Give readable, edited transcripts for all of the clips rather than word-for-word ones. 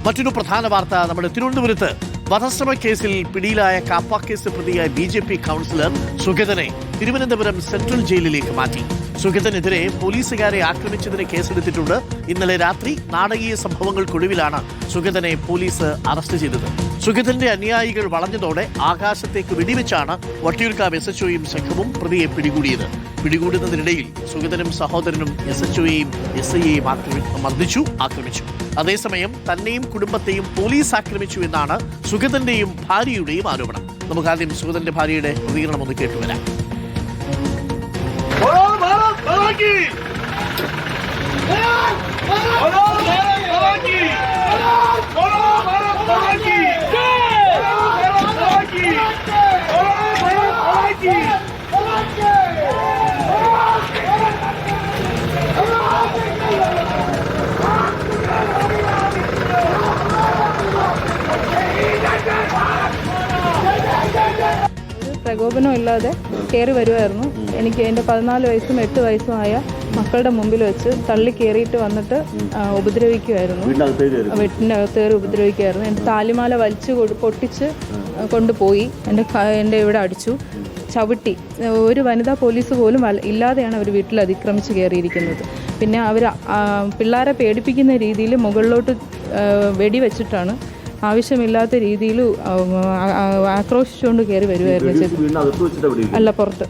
മറ്റൊരു പ്രധാന വാർത്ത നമ്മുടെ തിരുവനന്തപുരത്ത് വധശ്രമ കേസിൽ പിടിയിലായ കാപ്പ കേസ് പ്രതിയായ BJP കൗൺസിലർ സുഗതനെ തിരുവനന്തപുരം സെൻട്രൽ ജയിലിലേക്ക് മാറ്റി. സുഗതനെതിരെ പോലീസുകാരെ ആക്രമിച്ചതിന് കേസെടുത്തിട്ടുണ്ട്. ഇന്നലെ രാത്രി നാടകീയ സംഭവങ്ങൾക്കൊടുവിലാണ് സുഗതനെ പോലീസ് അറസ്റ്റ് ചെയ്തത്. സുഗതന്റെ അനുയായികൾ വളഞ്ഞതോടെ ആകാശത്തേക്ക് വെടിവെച്ചാണ് വട്ടിയൂർക്കാവ് SHOയും സംഘവും പ്രതിയെ പിടികൂടിയത്. പിടികൂടുന്നതിനിടയിൽ സുഗതനും സഹോദരനും SHOയെയും SIയെയും ആക്രമിച്ചു. അതേസമയം തന്നെയും കുടുംബത്തെയും പോലീസ് ആക്രമിച്ചു എന്നാണ് സുഗതന്റെയും ഭാര്യയുടെയും ആരോപണം. നമുക്ക് ആദ്യം സുഗതന്റെ ഭാര്യയുടെ പ്രതികരണം ഒന്ന് കേട്ടുവരാം. പ്രകോപനം ഇല്ലാതെ കയറി വരുമായിരുന്നു. എനിക്ക് എൻ്റെ 14 വയസ്സും 8 വയസ്സുമായ മക്കളുടെ മുമ്പിൽ വെച്ച് തള്ളി കയറിയിട്ട് വന്നിട്ട് ഉപദ്രവിക്കുമായിരുന്നു. വീട്ടിനകത്ത് കയറി ഉപദ്രവിക്കുമായിരുന്നു. എൻ്റെ താലിമാല വലിച്ചു പൊട്ടിച്ച് കൊണ്ടുപോയി എൻ്റെ ഇവിടെ അടിച്ചു, ചവിട്ടി. ഒരു വനിതാ പോലീസ് പോലും ഇല്ലാതെയാണ് അവർ വീട്ടിൽ അതിക്രമിച്ച് കയറിയിരിക്കുന്നത്. പിന്നെ അവർ പിള്ളേരെ പേടിപ്പിക്കുന്ന രീതിയിൽ മുകളിലോട്ട് വെടിവെച്ചിട്ടാണ് ആവശ്യമില്ലാത്ത രീതിയിൽ ആക്രോശിച്ചുകൊണ്ട് കയറി വരുമായിരുന്നു. അല്ല, പുറത്ത്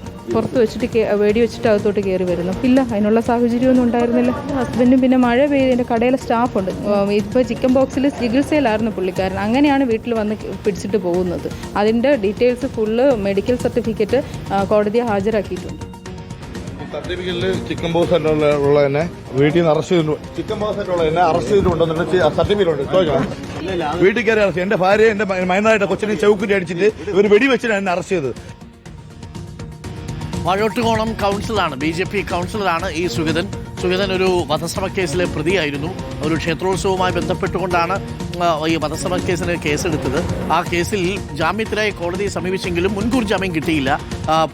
വെച്ചിട്ട് വെടിവെച്ചിട്ട് അകത്തോട്ട് കയറി വരുന്നു. ഇല്ല, അതിനുള്ള സാഹചര്യമൊന്നും ഉണ്ടായിരുന്നില്ല. ഹസ്ബൻഡും പിന്നെ മഴ പെയ്ത് എൻ്റെ കടയിലെ സ്റ്റാഫുണ്ട്. ഇപ്പോൾ ചിക്കൻ ബോക്സിൽ ചികിത്സയിലായിരുന്നു പുള്ളിക്കാരൻ. അങ്ങനെയാണ് വീട്ടിൽ വന്ന് പിടിച്ചിട്ട് പോകുന്നത്. അതിൻ്റെ ഡീറ്റെയിൽസ് ഫുള്ള് മെഡിക്കൽ സർട്ടിഫിക്കറ്റ് കോടതിയെ ഹാജരാക്കിയിട്ടുണ്ട്. സർട്ടിഫിക്കറ്റിൽ ചിക്കൻ ബോക്സ് ഉള്ളതന്നെ വീട്ടിൽ നിന്ന് അറസ്റ്റ് ചെയ്തിട്ടുണ്ട്. ചിക്കൻ ബോക്സ് ഉള്ളതന്നെ അറസ്റ്റ് ചെയ്തിട്ടുണ്ടെന്ന് സർട്ടിഫിക്കറ്റ് ഉണ്ട്. വീട്ടിൽ കയറി അറസ്റ്റ്. എന്റെ ഭാര്യ എന്റെ മൈനായിട്ട് കൊച്ചിനെ ചൗക്കുറ്റി അടിച്ചിട്ട് ഒരു വെടിവെച്ചിട്ടാണ് എന്നെ അറസ്റ്റ് ചെയ്തത്. വാഴോട്ടുകോണം കൗൺസിലറാണ്, BJP കൗൺസിലറാണ് ഈ സുഗതൻ. ഒരു വധശ്രമ കേസിലെ പ്രതിയായിരുന്നു. ഒരു ക്ഷേത്രോത്സവവുമായി ബന്ധപ്പെട്ടുകൊണ്ടാണ് ഈ വധശ്രമ കേസിന് കേസെടുത്തത്. ആ കേസിൽ ജാമ്യത്തിനായി കോടതിയെ സമീപിച്ചെങ്കിലും മുൻകൂർ ജാമ്യം കിട്ടിയില്ല.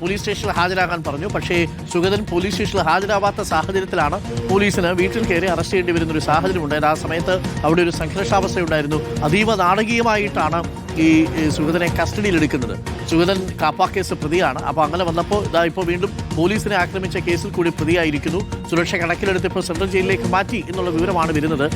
പോലീസ് സ്റ്റേഷനിൽ ഹാജരാകാൻ പറഞ്ഞു. പക്ഷേ സുഗതൻ പോലീസ് സ്റ്റേഷനിൽ ഹാജരാവാത്ത സാഹചര്യത്തിലാണ് പോലീസിന് വീട്ടിൽ കയറി അറസ്റ്റ് ചെയ്യേണ്ടി വരുന്നൊരു സാഹചര്യം ഉണ്ടായത്. ആ സമയത്ത് അവിടെ ഒരു സംഘർഷാവസ്ഥയുണ്ടായിരുന്നു. അതീവ നാടകീയമായിട്ടാണ് ഈ സുഗതനെ കസ്റ്റഡിയിലെടുക്കുന്നത്. സുഗതൻ കാപ്പ കേസ് പ്രതിയാണ്. അപ്പോൾ അങ്ങനെ വന്നപ്പോൾ ഇപ്പോൾ വീണ്ടും പോലീസിനെ ആക്രമിച്ച കേസിൽ കൂടി പ്രതിയായിരിക്കുന്നു. സുരക്ഷ കണക്കിലെടുത്ത് ഇപ്പോൾ സെൻട്രൽ ജയിലിലേക്ക് മാറ്റി എന്നുള്ള വിവരമാണ് വരുന്നത്.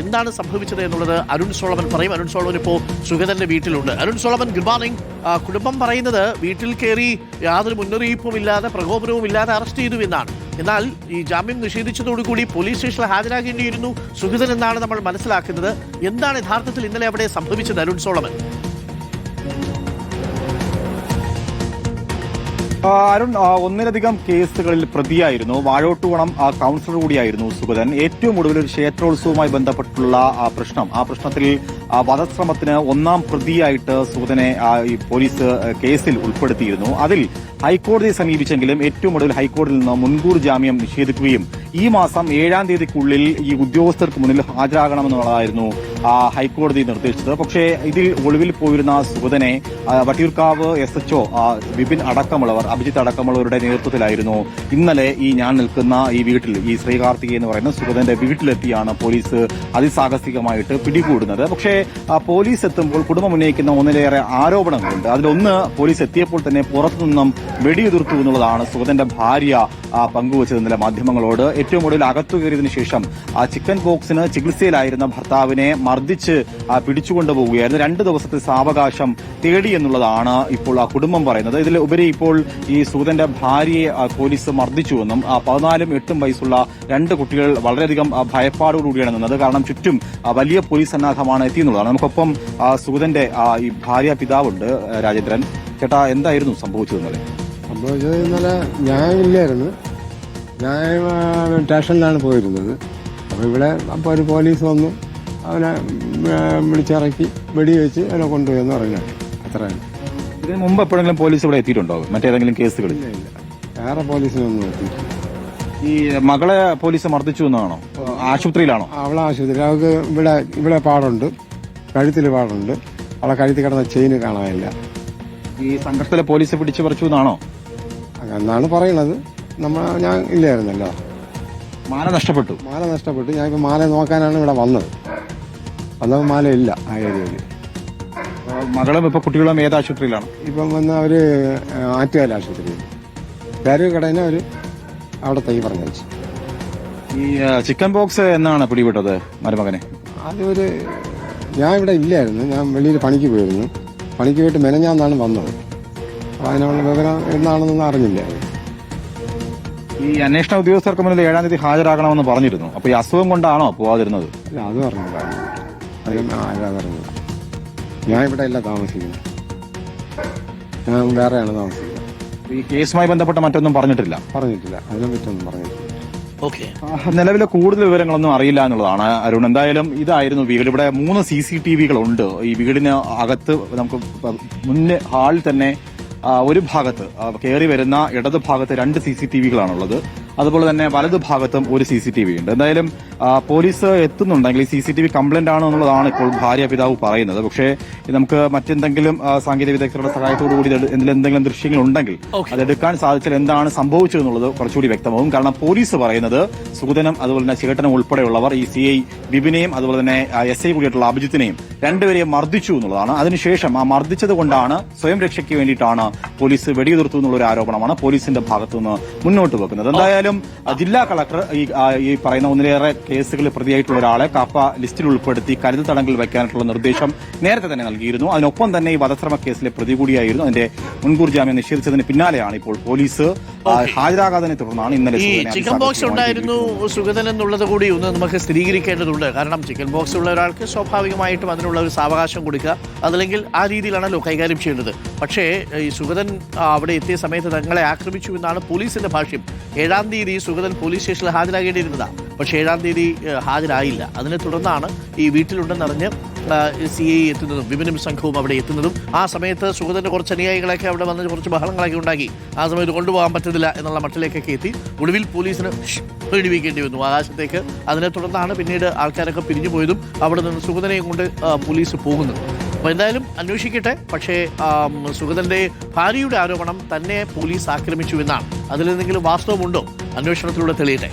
എന്താണ് സംഭവിച്ചത് എന്നുള്ളത് അരുൺ സോളമൻ പറയും. അരുൺ സോളമൻ ഇപ്പോൾ സുഗതന്റെ വീട്ടിലുണ്ട്. Arun Solomon, good morning. കുടുംബം പറയുന്നത് വീട്ടിൽ കയറി യാതൊരു മുന്നറിയിപ്പും ഇല്ലാതെ പ്രകോപനവും ഇല്ലാതെ അറസ്റ്റ് ചെയ്തു എന്നാണ്. എന്നാൽ ഈ ജാമ്യം നിഷേധിച്ചതോടുകൂടി പോലീസ് സ്റ്റേഷനിൽ ഹാജരാകേണ്ടിയിരുന്നു സുഗതൻ എന്നാണ് നമ്മൾ മനസ്സിലാക്കുന്നത്. എന്താണ് യഥാർത്ഥത്തിൽ ഇന്നലെ അവിടെ സംഭവിച്ചത് അരുൺ സോളമൻ? അരുൺ, ഒന്നിലധികം കേസുകളിൽ പ്രതിയായിരുന്നു. വാഴോട്ടുകോണം കൗൺസിലർ കൂടിയായിരുന്നു സുഗതൻ. ഏറ്റവും ഒടുവിൽ ഒരു ക്ഷേത്രോത്സവവുമായി ബന്ധപ്പെട്ടുള്ള ആ പ്രശ്നത്തിൽ വധശ്രമത്തിന് 1ാം പ്രതിയായിട്ട് സുഗതനെ ഈ പോലീസ് കേസിൽ ഉൾപ്പെടുത്തിയിരുന്നു. അതിൽ ഹൈക്കോടതിയെ സമീപിച്ചെങ്കിലും ഏറ്റവും ഒടുവിൽ ഹൈക്കോടതിയിൽ നിന്ന് മുൻകൂർ ജാമ്യം നിഷേധിക്കുകയും ഈ മാസം 7-ാം തീയതിക്കുള്ളിൽ ഈ ഉദ്യോഗസ്ഥർക്ക് മുന്നിൽ ഹാജരാകണമെന്നുള്ളതായിരുന്നു ഹൈക്കോടതി നിർദ്ദേശിച്ചത്. പക്ഷേ ഇതിൽ ഒളിവിൽ പോയിരുന്ന സുഗതനെ വട്ടിയൂർക്കാവ് SHO വിപിൻ അടക്കമുള്ളവർ, അഭിജിത്ത് അടക്കമുള്ളവരുടെ നേതൃത്വത്തിലായിരുന്നു ഇന്നലെ ഞാൻ നിൽക്കുന്ന ഈ വീട്ടിൽ, ഈ ശ്രീകാർത്തിക് എന്ന് പറയുന്ന സുഗതന്റെ വീട്ടിലെത്തിയാണ് പോലീസ് അതിസാഹസികമായിട്ട് പിടികൂടുന്നത്. പക്ഷേ പോലീസ് എത്തുമ്പോൾ കുടുംബം ഉന്നയിക്കുന്ന ഒന്നിലേറെ ആരോപണങ്ങളുണ്ട്. അതിലൊന്ന്, പോലീസ് എത്തിയപ്പോൾ തന്നെ പുറത്തുനിന്നും വെടിയുതിർത്തു എന്നുള്ളതാണ് സുഗതന്റെ ഭാര്യ പങ്കുവച്ചത് ഇന്നലെ മാധ്യമങ്ങളോട്. ഏറ്റവും ഒടുവിൽ അകത്തു കയറിയതിനു ശേഷം ചിക്കൻ ബോക്സിന് ചികിത്സയിലായിരുന്ന ഭർത്താവിനെ മർദ്ദിച്ച് പിടിച്ചുകൊണ്ടുപോവുകയായിരുന്നു. 2 ദിവസത്തെ സാവകാശം തേടി എന്നുള്ളതാണ് ഇപ്പോൾ ആ കുടുംബം പറയുന്നത്. ഇതിൽ ഉപരി ഇപ്പോൾ ഈ സുഗതന്റെ ഭാര്യയെ പോലീസ് മർദ്ദിച്ചുവെന്നും 14ഉം 8ഉം വയസ്സുള്ള 2 കുട്ടികൾ വളരെയധികം ഭയപ്പാടോടുകൂടിയാണ് നിന്നത്. കാരണം ചുറ്റും വലിയ പോലീസ് സന്നാഹമാണ് എത്തിയെന്നുള്ളതാണ്. നമുക്കൊപ്പം സുഗതന്റെ ഈ ഭാര്യ പിതാവുണ്ട്, രാജേന്ദ്രൻ. ചേട്ടാ, എന്തായിരുന്നു സംഭവിച്ചത് ഇന്നലെ? ഇന്നലെ ഞാൻ ഇല്ലായിരുന്നു. ഞാൻ സ്റ്റേഷനിലാണ് പോയിരുന്നത്. അപ്പോൾ ഒരു പോലീസ് വന്നു, അവനെ വിളിച്ചിറക്കി വെടിവെച്ച് അവനെ കൊണ്ടുപോയെന്ന് പറഞ്ഞു. അത്രയാണ്. ഇതിന് മുമ്പ് എപ്പോഴെങ്കിലും പോലീസ് ഇവിടെ എത്തിയിട്ടുണ്ടോ മറ്റേതെങ്കിലും കേസുകളിൽ? ഇല്ല, വേറെ പോലീസിനൊന്നും എത്തിയിട്ടില്ല. ഈ മകളെ പോലീസ് മർദ്ദിച്ചു എന്നാണോ? ആശുപത്രിയിലാണോ? അവളെ ആശുപത്രി. അവൾക്ക് ഇവിടെ പാടുണ്ട്, കഴുത്തിൽ പാടുണ്ട്. അവളെ കഴുത്തിൽ കിടന്ന ചെയിന് കാണാനില്ല. ഈ സംഘർഷത്തിലെ പോലീസ് പിടിച്ചു പറിച്ചു എന്നാണോ എന്നാണ് പറയുന്നത്. ഞാൻ ഇല്ലായിരുന്നല്ലോ. മാല നഷ്ടപ്പെട്ടു. ഞാനിപ്പോൾ മാല നോക്കാനാണ് ഇവിടെ വന്നത്. വന്നപ്പോൾ മാലയില്ല ആ ഏരിയയിൽ. മകളും ഇപ്പൊ കുട്ടികളും ഏത് ആശുപത്രിയിലാണ്? ഇപ്പം വന്ന് അവര് ആറ്റുകാല ആശുപത്രിയിൽ പേര് കടയിനെ അവർ അവിടെ തൈ പറഞ്ഞു വെച്ചു. ഈ ചിക്കൻ ബോക്സ് എന്നാണ് പിടിപെട്ടത് മരുമകനെ? അതൊരു ഞാൻ ഇവിടെ ഇല്ലായിരുന്നു, ഞാൻ വെളിയിൽ പണിക്ക് പോയിരുന്നു. പണിക്ക് പോയിട്ട് മെനഞ്ഞാന്നാണ് വന്നത്. അപ്പോൾ അതിനുള്ള വിവരം എന്നാണെന്നൊന്നും അറിഞ്ഞില്ല. ഈ അന്വേഷണ ഉദ്യോഗസ്ഥർക്ക് മുന്നിൽ 7-ാം തീയതി ഹാജരാകണമെന്ന് പറഞ്ഞിരുന്നു. അപ്പൊ ഈ അസുഖം കൊണ്ടാണോ പോവാതിരുന്നത്? ഇല്ല, അത് പറഞ്ഞില്ല. അത് പറഞ്ഞില്ല. ഞാൻ ഇവിടെ അല്ല താമസിക്കുന്നത്, ഞാൻ വേറെയാണ് താമസിക്കുന്നത്. ഈ കേസുമായി ബന്ധപ്പെട്ട മറ്റൊന്നും പറഞ്ഞിട്ടില്ല? പറഞ്ഞിട്ടില്ല, അതിനെ പറ്റൊന്നും പറഞ്ഞിട്ടില്ല. ഓക്കെ. നിലവിലെ കൂടുതൽ വിവരങ്ങളൊന്നും അറിയില്ല എന്നുള്ളതാണ് അരുൺ. എന്തായാലും ഇതായിരുന്നു വീട്. ഇവിടെ 3 CCTV-കളുണ്ട് ഈ വീടിന് അകത്ത്. നമുക്ക് മുന്നേ ഹാളിൽ തന്നെ ഒരു ഭാഗത്ത് കയറി വരുന്ന ഇടത് ഭാഗത്ത് 2 CCTV-കളാണുള്ളത്. അതുപോലെ തന്നെ വലതു ഭാഗത്തും ഒരു CCTV ഉണ്ട്. എന്തായാലും പോലീസ് എത്തുന്നുണ്ടെങ്കിൽ ഈ CCTV കംപ്ലൈന്റ് ആണ് എന്നുള്ളതാണ് ഇപ്പോൾ ഭാര്യ പിതാവ് പറയുന്നത്. പക്ഷേ നമുക്ക് മറ്റെന്തെങ്കിലും സാങ്കേതിക വിദഗ്ധരുടെ സഹായത്തോടു കൂടി എന്തെങ്കിലും ദൃശ്യങ്ങൾ ഉണ്ടെങ്കിൽ അതെടുക്കാൻ സാധിച്ചാൽ എന്താണ് സംഭവിച്ചതെന്നുള്ളത് കുറച്ചുകൂടി വ്യക്തമാവും. കാരണം പോലീസ് പറയുന്നത് സുഗതനും അതുപോലെ തന്നെ ചേട്ടനും ഉൾപ്പെടെയുള്ളവർ ഈ CI ബിബിനെയും അതുപോലെ തന്നെ SI കൂടിയായിട്ടുള്ള അഭിജിത്തിനെയും രണ്ടുപേരെയും മർദ്ദിച്ചു എന്നുള്ളതാണ്. അതിനുശേഷം ആ മർദ്ദിച്ചത് കൊണ്ടാണ് സ്വയം രക്ഷയ്ക്ക് വേണ്ടിയിട്ടാണ് പോലീസ് വെടിയുതിർത്തു എന്നുള്ള ഒരു ആരോപണമാണ് പോലീസിന്റെ ഭാഗത്തുനിന്ന് മുന്നോട്ട് വെക്കുന്നത്. എന്തായാലും ജില്ലാ കളക്ടർ ഈ പറയുന്ന ഒന്നിലേറെ കേസുകളിൽ പ്രതിയായിട്ടുള്ള ഒരാളെ കാപ്പ ലിസ്റ്റിൽ ഉൾപ്പെടുത്തി കരുതൽ തടങ്കലിൽ വയ്ക്കാനായിട്ടുള്ള നിർദ്ദേശം നേരത്തെ തന്നെ നൽകിയിരുന്നു. അതിനൊപ്പം തന്നെ ഈ വധശ്രമ കേസിലെ പ്രതി കൂടിയായിരുന്നു. അതിന്റെ മുൻകൂർ ജാമ്യം നിഷേധിച്ചതിന് പിന്നാലെയാണ് ഇപ്പോൾ പോലീസ് ഹാജരാകാതിനെ തുടർന്നാണ് ഇന്നലെ ഈ ചിക്കൻ ബോക്സ് ഉണ്ടായിരുന്നു സുഗതൻ എന്നുള്ളത് കൂടി ഒന്ന് നമുക്ക് സ്ഥിരീകരിക്കേണ്ടതുണ്ട്. കാരണം ചിക്കൻ ബോക്സ് ഉള്ള ഒരാൾക്ക് സ്വാഭാവികമായിട്ടും അതിനുള്ള ഒരു സാവകാശം കൊടുക്കുക, അതല്ലെങ്കിൽ ആ രീതിയിലാണല്ലോ കൈകാര്യം ചെയ്യേണ്ടത്. പക്ഷേ ഈ സുഗതൻ അവിടെ എത്തിയ സമയത്ത് തങ്ങളെ ആക്രമിച്ചു എന്നാണ് പോലീസിന്റെ ഭാഷ്യം. 7-ാം തീയതി സുഗതൻ പോലീസ് സ്റ്റേഷനിൽ ഹാജരാകേണ്ടിയിരുന്നതാണ്. പക്ഷേ 7-ാം തീയതി ഹാജരായില്ല. അതിനെ തുടർന്നാണ് ഈ വീട്ടിലുണ്ടെന്നറിഞ്ഞ് CI എത്തുന്നതും വിപിനും സംഘവും അവിടെ എത്തുന്നതും. ആ സമയത്ത് സുഗതന്റെ കുറച്ച് അനുയായികളൊക്കെ അവിടെ വന്ന് കുറച്ച് ബഹളങ്ങളൊക്കെ ഉണ്ടാക്കി. ആ സമയത്ത് കൊണ്ടുപോകാൻ പറ്റുന്നില്ല എന്നുള്ള മട്ടിലേക്കൊക്കെ എത്തി. ഒടുവിൽ പോലീസിന് വെടിവെക്കേണ്ടി വന്നു ആകാശത്തേക്ക്. അതിനെ തുടർന്നാണ് പിന്നീട് ആൾക്കാരൊക്കെ പിരിഞ്ഞു പോയതും അവിടെ നിന്ന് സുഗതനെയും കൊണ്ട് പോലീസ് പോകുന്നത്. അപ്പോൾ എന്തായാലും അന്വേഷിക്കട്ടെ. പക്ഷേ സുഗതന്റെ ഭാര്യയുടെ ആരോപണം തന്നെ പോലീസ് ആക്രമിച്ചു എന്നാണ്. അതിലെന്തെങ്കിലും വാസ്തവമുണ്ടോ? അന്വേഷണത്തിലൂടെ തെളിയട്ടെ.